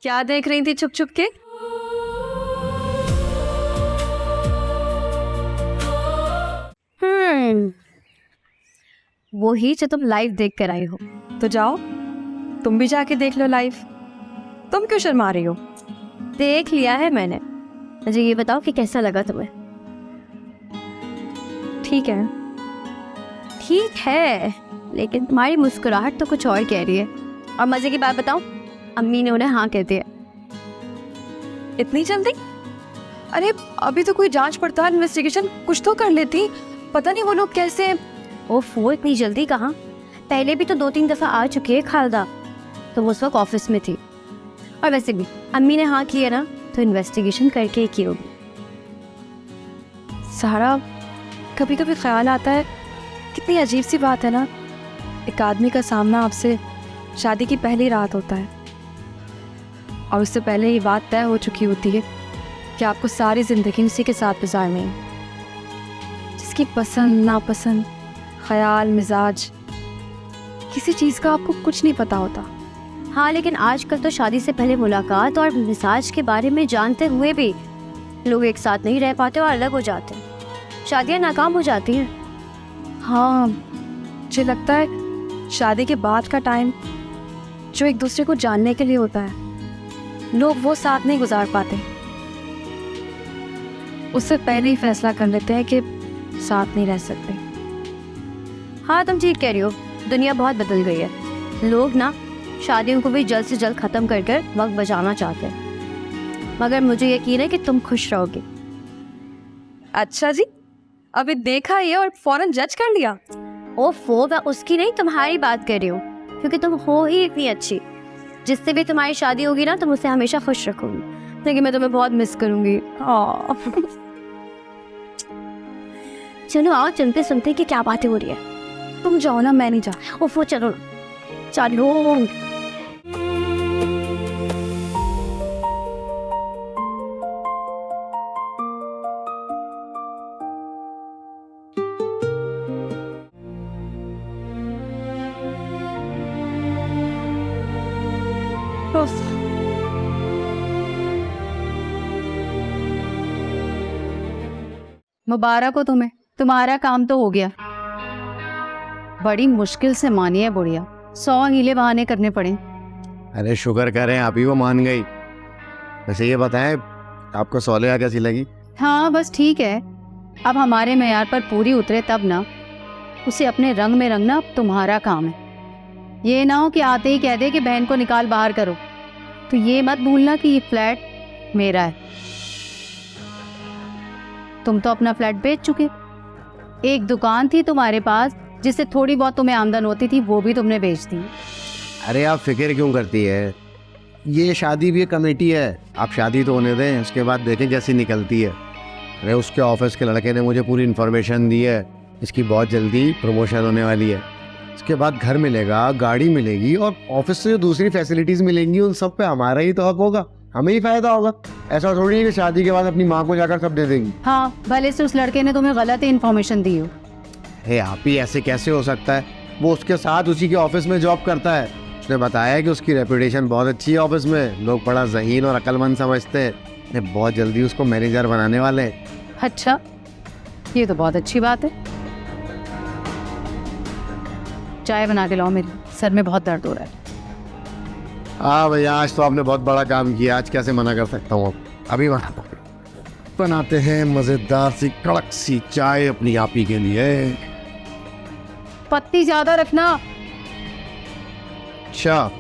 क्या देख रही थी छुप छुप के? वो ही जो तुम लाइव देख कर आई हो। तो जाओ तुम भी जाके देख लो लाइव। तुम क्यों शर्मा रही हो? देख लिया है मैंने। मुझे ये बताओ कि कैसा लगा तुम्हें? ठीक है। ठीक है, लेकिन तुम्हारी मुस्कुराहट तो कुछ और कह रही है। और मजे की बात बताऊं, अम्मी ने उन्हें हाँ कह दिया। इतनी जल्दी? अरे अभी तो कोई जांच पड़ताल इन्वेस्टिगेशन कुछ तो कर लेती। पता नहीं वो लोग कैसे। ओफो, इतनी जल्दी कहाँ? पहले भी तो 2-3 दफा आ चुकी है खालदा। तो उस वक्त ऑफिस में थी। और वैसे भी अम्मी ने हाँ की है ना, तो इन्वेस्टिगेशन करके ही की होगी। सारा, कभी कभी ख्याल आता है कितनी अजीब सी बात है ना, एक आदमी का सामना आपसे शादी की पहली रात होता है और उससे पहले ये बात तय हो चुकी होती है कि आपको सारी ज़िंदगी उसी के साथ गुजारनी है, जिसकी पसंद नापसंद, ख्याल, मिजाज, किसी चीज़ का आपको कुछ नहीं पता होता। हाँ, लेकिन आजकल तो शादी से पहले मुलाकात और मिजाज के बारे में जानते हुए भी लोग एक साथ नहीं रह पाते और अलग हो जाते हैं। शादियाँ नाकाम हो जाती हैं। हाँ, मुझे लगता है शादी के बाद का टाइम जो एक दूसरे को जानने के लिए होता है, लोग वो साथ नहीं गुजार पाते। उससे पहले ही फैसला कर लेते हैं कि साथ नहीं रह सकते। हाँ, तुम ठीक कह रही हो। दुनिया बहुत बदल गई है। लोग ना शादियों को भी जल्द से जल्द ख़त्म कर कर वक्त बचाना चाहते हैं। मगर मुझे यकीन है कि तुम खुश रहोगे। अच्छा जी, अभी देखा ये और फौरन जज कर लिया? ओफो, मैं उसकी नहीं तुम्हारी बात कर रही हूँ, क्योंकि तुम हो ही इतनी अच्छी। जिससे भी तुम्हारी शादी होगी ना, तुम उसे हमेशा खुश रखोगी। लेकिन मैं तुम्हें बहुत मिस करूंगी। चलो आओ, चलते सुनते कि क्या बातें हो रही है। तुम जाओ ना, मैं नहीं जा। ओफो, चलो चलो। मुबारक हो तुम्हें, तुम्हारा काम तो हो गया। बड़ी मुश्किल से मानी है बुढ़िया, 100 हीले बहाने करने पड़े। अरे शुक्र करें आप ही वो मान गई। वैसे ये बताएं, आपको सौलिया कैसी लगी? हाँ बस ठीक है। अब हमारे मेयार पर पूरी उतरे तब ना, उसे अपने रंग में रंगना अब तुम्हारा काम है। ये ना हो कि आते ही कह दे कि बहन को निकाल बाहर करो। तो ये मत भूलना कि ये फ्लैट मेरा है। तुम तो अपना फ्लैट बेच चुके। एक दुकान थी तुम्हारे पास जिससे थोड़ी बहुत तुम्हें आमदन होती थी, वो भी तुमने बेच दी। अरे आप फिक्र क्यों करती है? ये शादी भी एक कमेटी है, आप शादी तो होने दें, उसके बाद देखें कैसी निकलती है। अरे उसके ऑफिस के लड़के ने मुझे पूरी इन्फॉर्मेशन दी है, इसकी बहुत जल्दी प्रमोशन होने वाली है। इसके बाद घर मिलेगा, गाड़ी मिलेगी और ऑफिस से जो दूसरी फैसिलिटीज़ मिलेंगी उन सब पे हमारा ही तो हक होगा, हमें ही फायदा होगा। ऐसा थोड़ी है कि शादी के बाद अपनी माँ को जाकर सब दे देंगी। हाँ, भले से उस लड़के ने तुम्हें गलत ही इन्फॉर्मेशन दी हो। हे आप ही, ऐसे कैसे हो सकता है? वो उसके साथ उसी के ऑफिस में जॉब करता है। उसने बताया कि उसकी रेपुटेशन बहुत अच्छी है ऑफिस में, लोग बड़ा ज़हीन और अक्लमंद समझते हैं। बहुत जल्दी उसको मैनेजर बनाने वाले हैं। अच्छा, ये तो बहुत अच्छी बात है। चाय बना के लाओ, मेरे सर में बहुत दर्द हो रहा है। हाँ भैया, आज तो आपने बहुत बड़ा काम किया, आज कैसे मना कर सकता हूँ? अभी बनाते हैं मज़ेदार सी कड़क सी चाय अपनी आप ही के लिए। पत्ती ज्यादा रखना। अच्छा